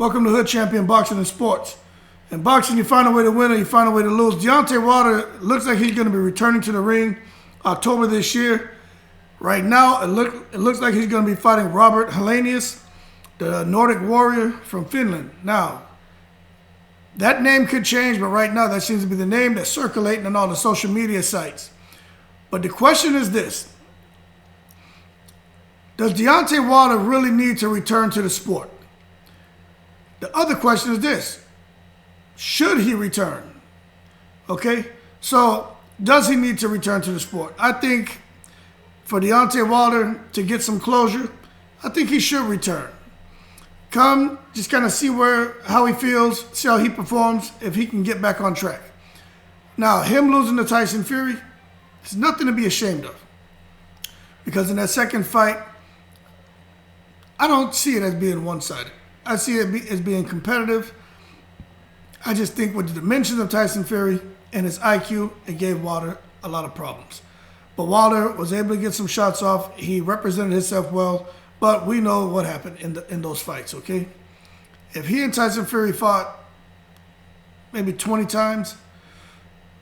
Welcome to Hood Champion Boxing and Sports. In boxing, you find a way to win or you find a way to lose. Deontay Wilder looks like he's going to be returning to the ring October this year. Right now, it looks like he's going to be fighting Robert Helenius, the Nordic warrior from Finland. Now, that name could change, but right now that seems to be the name that's circulating on all the social media sites. But the question is this: does Deontay Wilder really need to return to the sport? The other question is this: should he return? Okay, so does he need to return to the sport? I think for Deontay Wilder to get some closure, I think he should return. Come, just kind of see how he feels, see how he performs, if he can get back on track. Now, him losing to Tyson Fury, it's nothing to be ashamed of. Because in that second fight, I don't see it as being one-sided. I see it as being competitive. I just think with the dimensions of Tyson Fury and his IQ, it gave Wilder a lot of problems. But Wilder was able to get some shots off. He represented himself well, but we know what happened in those fights, okay? If he and Tyson Fury fought maybe 20 times,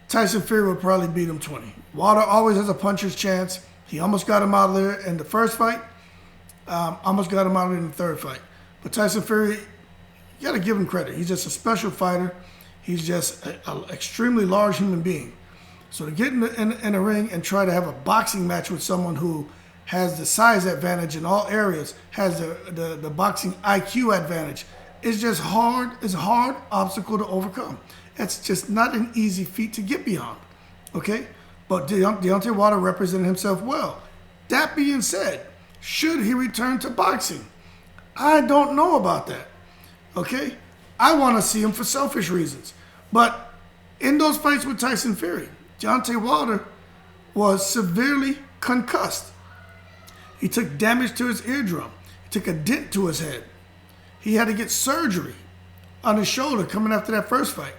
Tyson Fury would probably beat him 20. Wilder always has a puncher's chance. He almost got him out of there in the first fight. Almost got him out of there in the third fight. But Tyson Fury, you got to give him credit. He's just a special fighter. He's just an extremely large human being. So to get in a ring and try to have a boxing match with someone who has the size advantage in all areas, has the boxing IQ advantage, is just hard. It's a hard obstacle to overcome. It's just not an easy feat to get beyond. Okay? But Deontay Wilder represented himself well. That being said, should he return to boxing? I don't know about that. Okay? I want to see him for selfish reasons. But in those fights with Tyson Fury, Deontay Wilder was severely concussed. He took damage to his eardrum. He took a dent to his head. He had to get surgery on his shoulder coming after that first fight.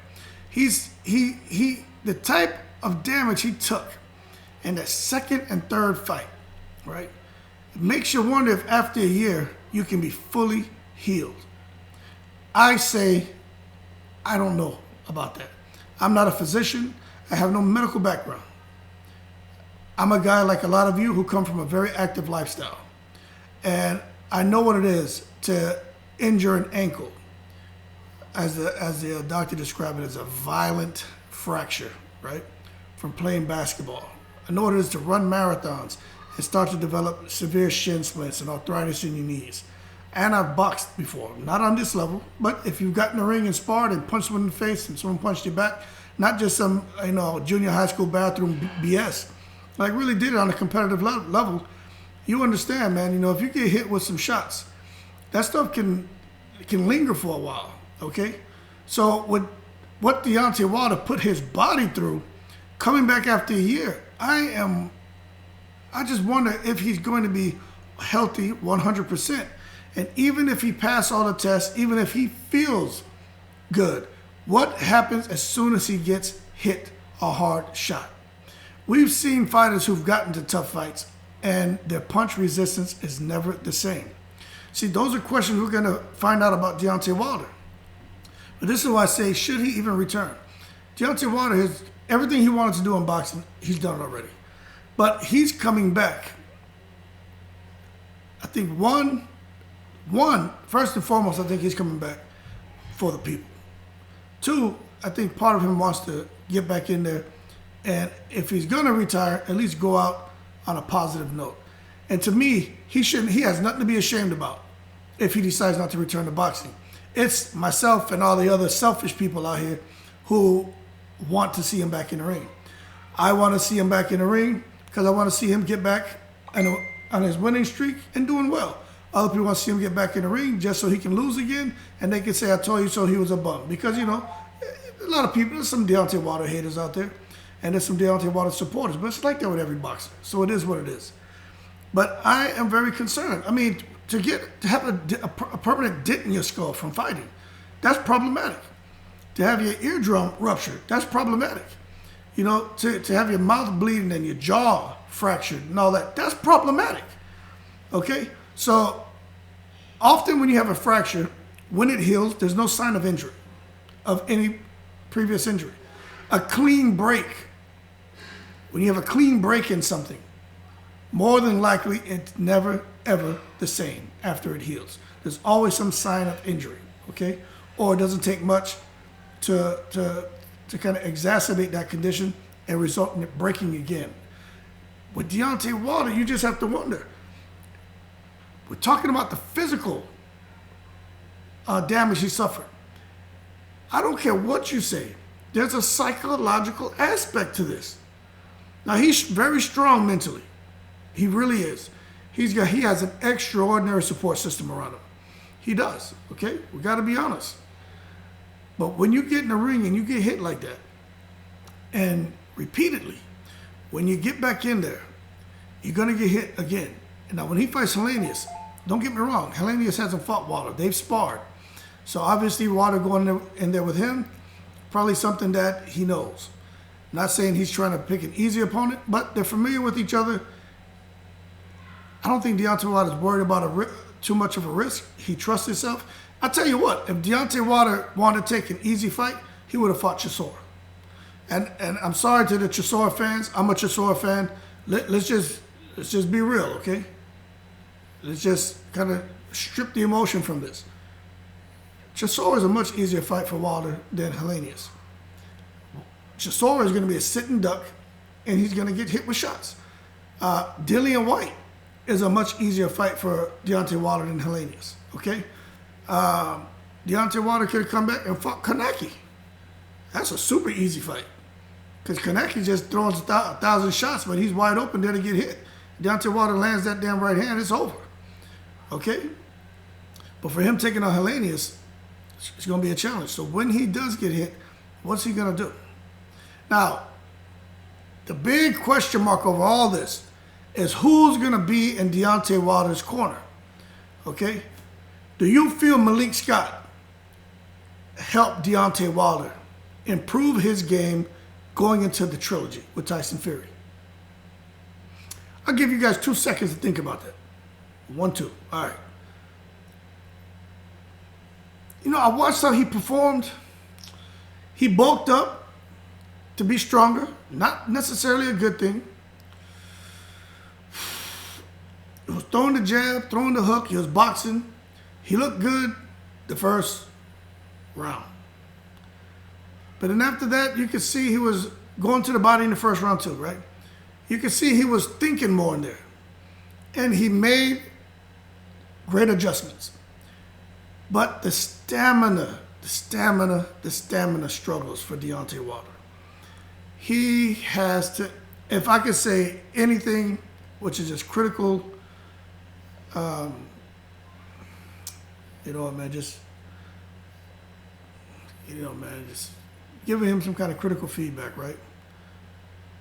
The type of damage he took in that second and third fight, right? It makes you wonder if after a year you can be fully healed. I say, I don't know about that. I'm not a physician. I have no medical background. I'm a guy like a lot of you who come from a very active lifestyle. And I know what it is to injure an ankle. As the doctor described it, as a violent fracture, right? From playing basketball. I know what it is to run marathons and start to develop severe shin splints and arthritis in your knees. And I've boxed before, not on this level, but if you've gotten in the ring and sparred and punched someone in the face and someone punched you back, not just some junior high school bathroom BS, like really did it on a competitive level, you understand, man. If you get hit with some shots, that stuff can linger for a while, okay? So with what Deontay Wilder put his body through, coming back after a year, I just wonder if he's going to be healthy 100%. And even if he passed all the tests, even if he feels good, what happens as soon as he gets hit a hard shot? We've seen fighters who've gotten to tough fights and their punch resistance is never the same. See, those are questions we're going to find out about Deontay Wilder. But this is why I say, should he even return? Deontay Wilder, everything he wanted to do in boxing, he's done it already. But he's coming back. I think first and foremost, I think he's coming back for the people. Two, I think part of him wants to get back in there, and if he's going to retire, at least go out on a positive note. And to me, he has nothing to be ashamed about if he decides not to return to boxing. It's myself and all the other selfish people out here who want to see him back in the ring. I want to see him back in the ring because I want to see him get back on his winning streak and doing well. Other people want to see him get back in the ring just so he can lose again, and they can say, I told you so, he was a bum. Because, a lot of people, there's some Deontay Wilder haters out there, and there's some Deontay Wilder supporters, but it's like that with every boxer. So it is what it is. But I am very concerned. I mean, to have a permanent dent in your skull from fighting, that's problematic. To have your eardrum ruptured, that's problematic. To have your mouth bleeding and your jaw fractured and all that, that's problematic. Okay? So often when you have a fracture, when it heals, there's no sign of injury, of any previous injury. A clean break, when you have a clean break in something, more than likely it's never, ever the same after it heals. There's always some sign of injury, okay? Or it doesn't take much to kind of exacerbate that condition and result in it breaking again. With Deontay Wilder, you just have to wonder. We're talking about the physical damage he suffered. I don't care what you say. There's a psychological aspect to this. Now, he's very strong mentally. He really is. He has an extraordinary support system around him. He does, okay? We got to be honest. But when you get in the ring and you get hit like that, and repeatedly, when you get back in there, you're going to get hit again. And now, when he fights Helenius, don't get me wrong, Helenius hasn't fought Wilder. They've sparred. So obviously, Wilder going in there with him, probably something that he knows. Not saying he's trying to pick an easy opponent, but they're familiar with each other. I don't think Deontay Wilder is worried about too much of a risk. He trusts himself. I tell you what, if Deontay Wilder wanted to take an easy fight, he would have fought Chisora. And I'm sorry to the Chisora fans. I'm a Chisora fan. Let's just be real, okay? Let's just kind of strip the emotion from this. Chisora is a much easier fight for Wilder than Helenius. Chisora is going to be a sitting duck, and he's going to get hit with shots. Dillian White is a much easier fight for Deontay Wilder than Helenius, okay? Deontay Wilder could have come back and fought Kaneki. That's a super easy fight. Because Kaneki just throws 1,000 shots, but he's wide open there to get hit. Deontay Wilder lands that damn right hand, it's over. Okay? But for him taking on Helenius, it's going to be a challenge. So when he does get hit, what's he going to do? Now, the big question mark over all this is who's going to be in Deontay Wilder's corner. Okay? Do you feel Malik Scott helped Deontay Wilder improve his game going into the trilogy with Tyson Fury? I'll give you guys 2 seconds to think about that. 1, 2. All right. You know, I watched how he performed. He bulked up to be stronger. Not necessarily a good thing. He was throwing the jab, throwing the hook. He was boxing. He looked good the first round. But then after that, you could see he was going to the body in the first round too, right? You could see he was thinking more in there. And he made great adjustments. But the stamina struggles for Deontay Wilder. He has to, if I could say anything which is just critical, you know what, man, just giving him some kind of critical feedback, right,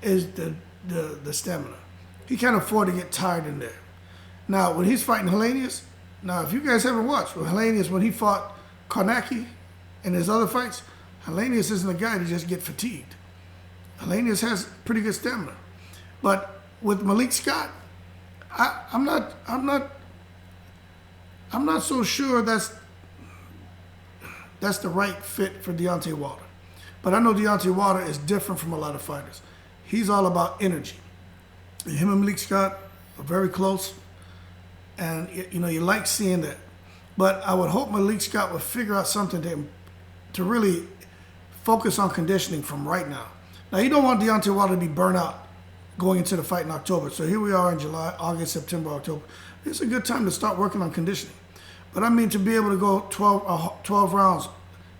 is the stamina. He can't afford to get tired in there. Now, when he's fighting Helenius, now, if you guys haven't watched, with Helenius, when he fought Karnacki in his other fights, Helenius isn't a guy to just get fatigued. Helenius has pretty good stamina. But with Malik Scott, I'm not so sure that's the right fit for Deontay Wilder. But I know Deontay Wilder is different from a lot of fighters. He's all about energy. And him and Malik Scott are very close. And, you know, you like seeing that. But I would hope Malik Scott would figure out something to really focus on conditioning from right now. Now, you don't want Deontay Wilder to be burnt out going into the fight in October. So here we are in July, August, September, October. It's a good time to start working on conditioning. But I mean, to be able to go 12 rounds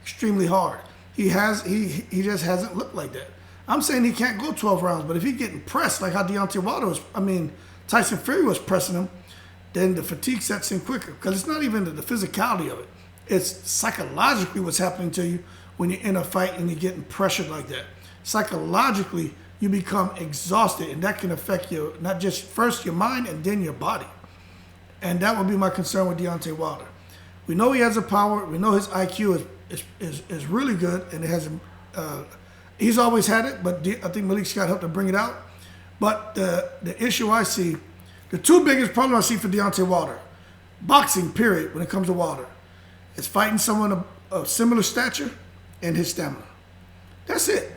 extremely hard. He just hasn't looked like that. I'm saying he can't go 12 rounds, but if he getting pressed like how Deontay Wilder was, Tyson Fury was pressing him, then the fatigue sets in quicker. Because it's not even the physicality of it. It's psychologically what's happening to you when you're in a fight and you're getting pressured like that. Psychologically, you become exhausted, and that can affect your, not just first your mind and then your body. And that would be my concern with Deontay Wilder. We know he has the power. We know his IQ is really good, and it has he's always had it, but I think Malik Scott helped to bring it out. But the issue I see, the 2 biggest problems I see for Deontay Wilder, boxing period when it comes to Wilder, is fighting someone of similar stature and his stamina. That's it.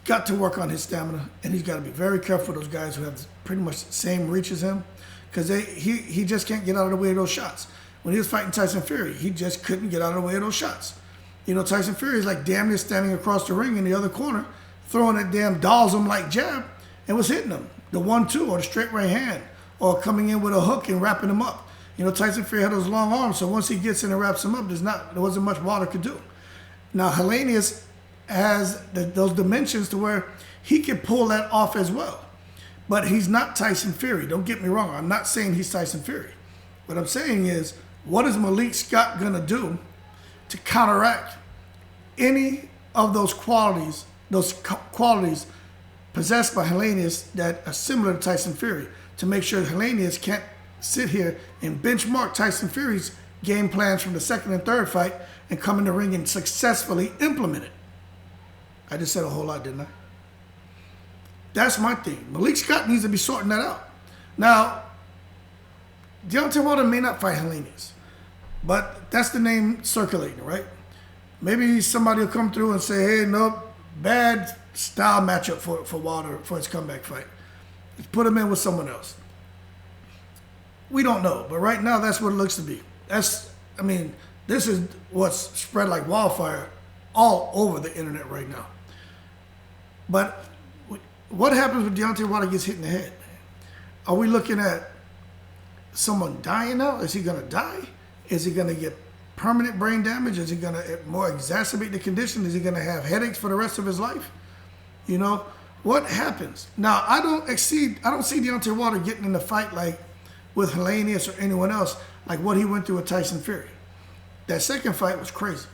Got to work on his stamina, and he's got to be very careful with those guys who have pretty much the same reach as him, because he just can't get out of the way of those shots. When he was fighting Tyson Fury, he just couldn't get out of the way of those shots. You know, Tyson Fury is like damn near standing across the ring in the other corner, throwing that damn dolls-him-like jab, and was hitting him. The 1-2 or the straight right hand, or coming in with a hook and wrapping him up. You know, Tyson Fury had those long arms, so once he gets in and wraps him up, there wasn't much Wilder could do. Now, Helenius has those dimensions to where he can pull that off as well. But he's not Tyson Fury. Don't get me wrong. I'm not saying he's Tyson Fury. What I'm saying is, what is Malik Scott going to do to counteract any of those qualities possessed by Helenius that are similar to Tyson Fury, to make sure Helenius can't sit here and benchmark Tyson Fury's game plans from the second and third fight and come in the ring and successfully implement it? I just said a whole lot, didn't I? That's my thing. Malik Scott needs to be sorting that out. Now, Deontay Wilder may not fight Helenius, but that's the name circulating, right? Maybe somebody will come through and say, hey, nope, bad style matchup for Wilder for his comeback fight. Let's put him in with someone else. We don't know, but right now that's what it looks to be. This is what's spread like wildfire all over the internet right now. But what happens when Deontay Wilder gets hit in the head? Are we looking at someone dying now? Is he going to die? Is he going to get permanent brain damage? Is he going to more exacerbate the condition? Is he going to have headaches for the rest of his life? You know, what happens? Now, I don't see Deontay Wilder getting in a fight like with Helenius or anyone else, like what he went through with Tyson Fury. That second fight was crazy.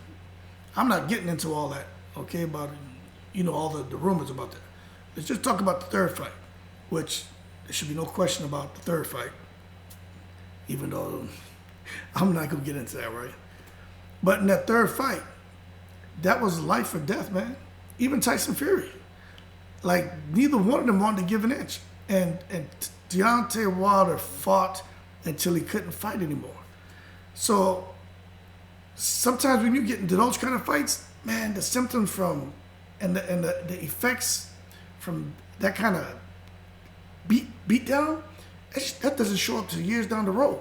I'm not getting into all that, okay, about, all the rumors about that. Let's just talk about the third fight, which there should be no question about the third fight, even though I'm not going to get into that, right? But in that third fight, that was life or death, man. Even Tyson Fury. Like, neither one of them wanted to give an inch. And Deontay Wilder fought until he couldn't fight anymore. So sometimes when you get into those kind of fights, man, the symptoms from and the effects from that kind of beat down, that doesn't show up till years down the road.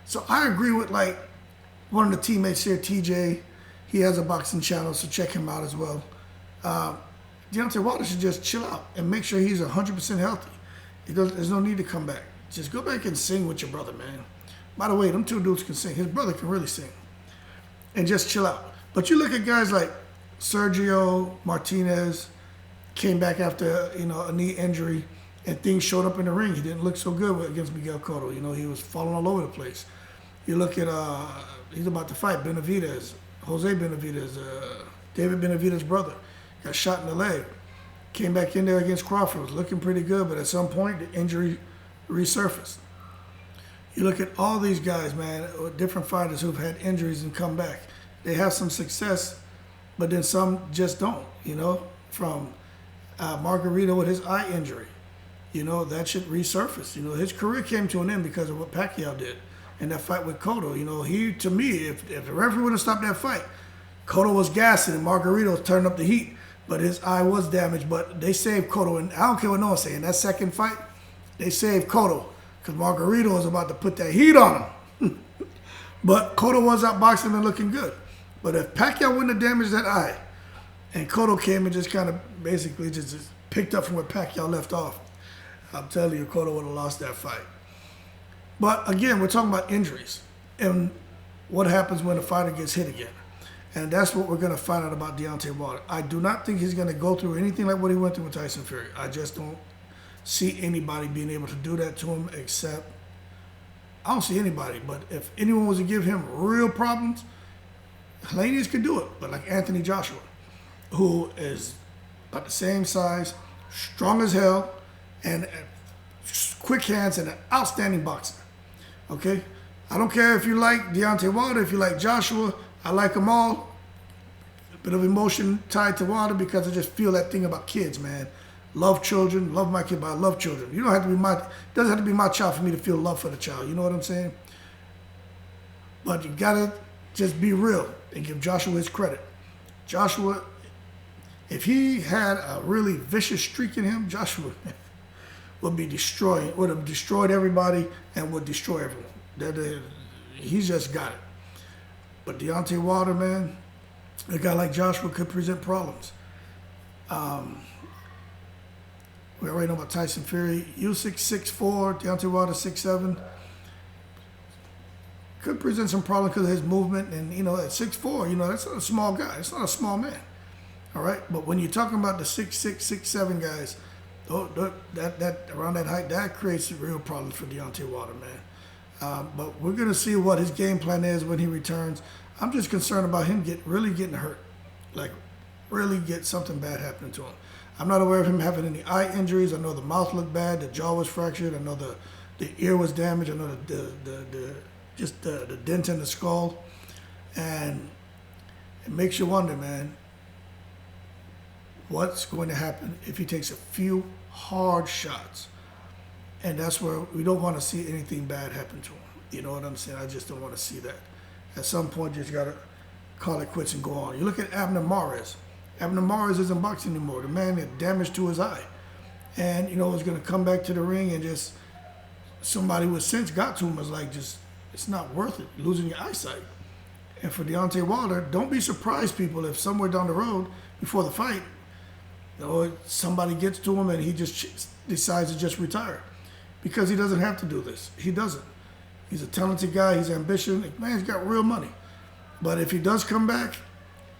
So I agree with like one of the teammates here, TJ. He has a boxing channel, so check him out as well. Deontay Wilder should just chill out and make sure he's 100% healthy. There's no need to come back. Just go back and sing with your brother, man. By the way, them two dudes can sing. His brother can really sing. And just chill out. But you look at guys like Sergio Martinez, came back after a knee injury, and things showed up in the ring. He didn't look so good against Miguel Cotto. He was falling all over the place. You look at he's about to fight Jose Benavidez, David Benavidez's brother, got shot in the leg. Came back in there against Crawford, was looking pretty good, but at some point the injury resurfaced. You look at all these guys, man, different fighters who've had injuries and come back. They have some success, but then some just don't, from Margarito with his eye injury. That should resurface. His career came to an end because of what Pacquiao did in that fight with Cotto. To me, if the referee would have stopped that fight, Cotto was gassing and Margarito was turning up the heat, but his eye was damaged. But they saved Cotto, and I don't care what no one's saying. That second fight, they saved Cotto because Margarito was about to put that heat on him. But Cotto was out boxing and looking good. But if Pacquiao wouldn't have damaged that eye, and Cotto came and just kind of basically just picked up from where Pacquiao left off, I'm telling you, Cotto would have lost that fight. But again, we're talking about injuries and what happens when a fighter gets hit again. And that's what we're going to find out about Deontay Wilder. I do not think he's going to go through anything like what he went through with Tyson Fury. I just don't see anybody being able to do that to him except, I don't see anybody, but if anyone was to give him real problems, Helenius could do it. But like Anthony Joshua, who is about the same size, strong as hell, and quick hands and an outstanding boxer. Okay? I don't care if you like Deontay Wilder, if you like Joshua, I like them all. A bit of emotion tied to Wilder because I just feel that thing about kids, man. Love children, love my kid, but I love children. It doesn't have to be my child for me to feel love for the child. You know what I'm saying? But you gotta just be real and give Joshua his credit. Joshua, if he had a really vicious streak in him, Joshua would have destroyed everybody and would destroy everyone. He's just got it. But Deontay Wilder, man, a guy like Joshua could present problems. We already know about Tyson Fury. Usyk 6'4", Deontay Wilder 6'7". Could present some problems because of his movement, and at 6'4", that's not a small guy. It's not a small man. All right, but when you're talking about the 6'6", 6'7" guys, that around that height, that creates real problems for Deontay Wilder, man. But we're gonna see what his game plan is when he returns. I'm just concerned about him really getting hurt, like really get something bad happening to him. I'm not aware of him having any eye injuries. I know the mouth looked bad, the jaw was fractured. I know the ear was damaged. I know the dent in the skull, and it makes you wonder, man, what's going to happen if he takes a few hard shots. And that's where we don't want to see anything bad happen to him. You know what I'm saying? I just don't want to see that. At some point, you just got to call it quits and go on. You look at Abner Mares. Abner Mares isn't boxing anymore. The man had damage to his eye. And, was going to come back to the ring and just, somebody with sense got to him, was like, just, it's not worth it, losing your eyesight. And for Deontay Wilder, don't be surprised, people, if somewhere down the road, before the fight, somebody gets to him and he just decides to just retire. Because he doesn't have to do this. He doesn't. He's a talented guy. He's ambitious. Man's got real money. But if he does come back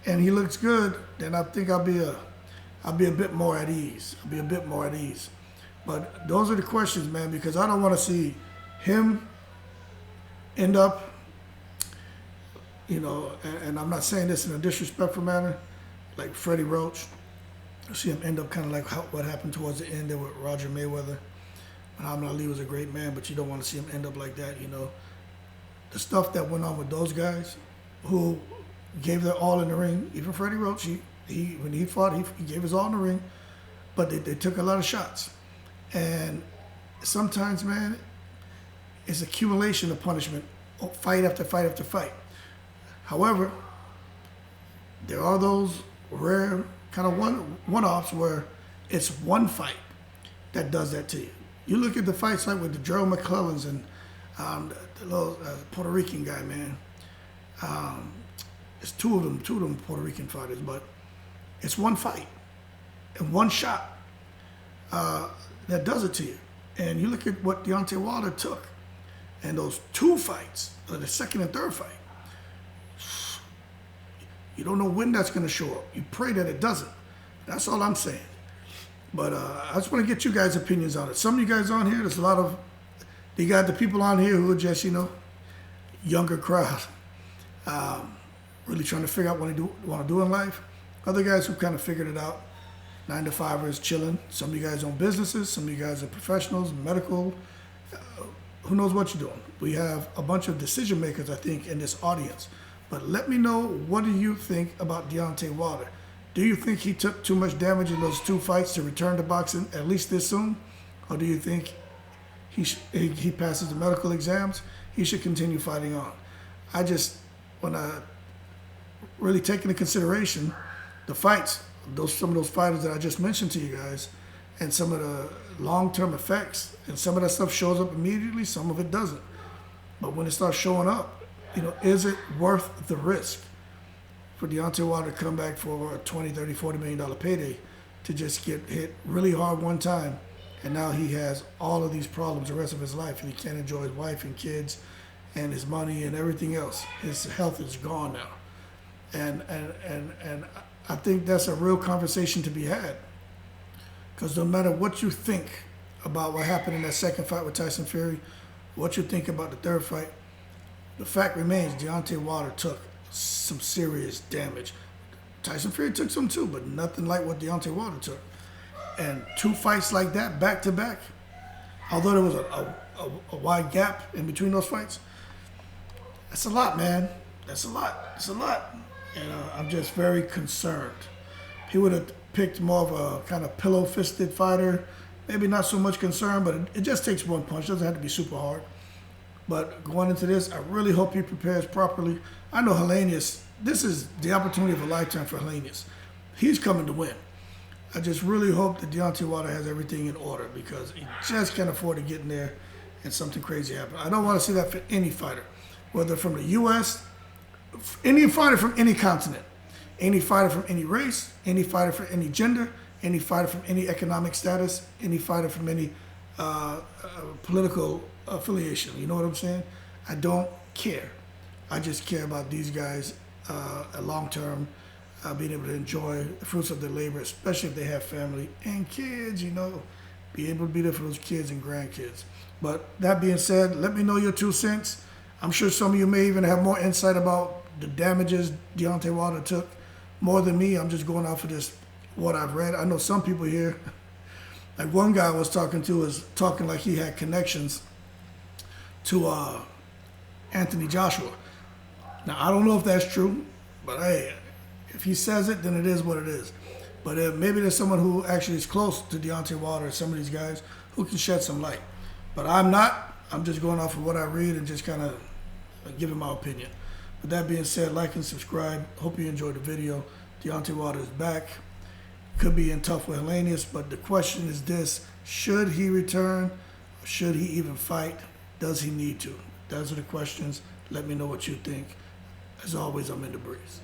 and he looks good, then I think I'll be a bit more at ease. I'll be a bit more at ease. But those are the questions, man, because I don't want to see him end up, and I'm not saying this in a disrespectful manner, like Freddie Roach. I see him end up kind of like what happened towards the end there with Roger Mayweather. Muhammad Ali was a great man, but you don't want to see him end up like that, The stuff that went on with those guys who gave their all in the ring, even Freddie Roach, when he fought, he gave his all in the ring, but they took a lot of shots. And sometimes, man, it's accumulation of punishment, fight after fight after fight. However, there are those rare kind of one-offs where it's one fight that does that to you. You look at the fights like with the Gerald McClellans and the little Puerto Rican guy, man. It's two of them Puerto Rican fighters, but it's one fight and one shot that does it to you. And you look at what Deontay Wilder took, and those two fights, the second and third fight, you don't know when that's going to show up. You pray that it doesn't. That's all I'm saying. But I just want to get you guys' opinions on it. Some of you guys on here, there's a lot of, you got the people on here who are just, younger crowd, really trying to figure out what they want to do in life. Other guys who kind of figured it out, 9-to-5ers, chilling. Some of you guys own businesses. Some of you guys are professionals, medical. Who knows what you're doing? We have a bunch of decision makers, I think, in this audience. But let me know, what do you think about Deontay Wilder? Do you think he took too much damage in those two fights to return to boxing at least this soon? Or do you think he passes the medical exams? He should continue fighting on. When I really take into consideration the fights, some of those fighters that I just mentioned to you guys, and some of the long-term effects, and some of that stuff shows up immediately, some of it doesn't. But when it starts showing up, is it worth the risk for Deontay Wilder to come back for a $20, $30, $40 million payday to just get hit really hard one time, and now he has all of these problems the rest of his life, and he can't enjoy his wife and kids and his money and everything else. His health is gone now. And I think that's a real conversation to be had. Because no matter what you think about what happened in that second fight with Tyson Fury, what you think about the third fight, the fact remains Deontay Wilder took some serious damage. Tyson Fury took some too, but nothing like what Deontay Wilder took. And two fights like that, back to back, although there was a wide gap in between those fights, that's a lot, man. That's a lot. It's a lot. And I'm just very concerned. He would have picked more of a kind of pillow-fisted fighter. Maybe not so much concern, but it just takes one punch. It doesn't have to be super hard. But going into this, I really hope he prepares properly. I know Helenius, this is the opportunity of a lifetime for Helenius. He's coming to win. I just really hope that Deontay Wilder has everything in order, because he just can't afford to get in there and something crazy happen. I don't want to see that for any fighter, whether from the U.S., any fighter from any continent, any fighter from any race, any fighter from any gender, any fighter from any economic status, any fighter from any political affiliation. You know what I'm saying? I don't care. I just care about these guys long term, being able to enjoy the fruits of their labor, especially if they have family and kids, you know, be able to be there for those kids and grandkids. But that being said, let me know your 2 cents. I'm sure some of you may even have more insight about the damages Deontay Wilder took more than me. I'm just going off of this, what I've read. I know some people here, like one guy I was talking to is talking like he had connections to Anthony Joshua. Now, I don't know if that's true, but hey, if he says it, then it is what it is. But maybe there's someone who actually is close to Deontay Wilder, some of these guys, who can shed some light. But I'm not. I'm just going off of what I read and just kind of giving my opinion. With that being said, like and subscribe. Hope you enjoyed the video. Deontay Wilder is back. Could be in tough with Helenius, but the question is this: should he return? Or should he even fight? Does he need to? Those are the questions. Let me know what you think. As always, I'm in the breeze.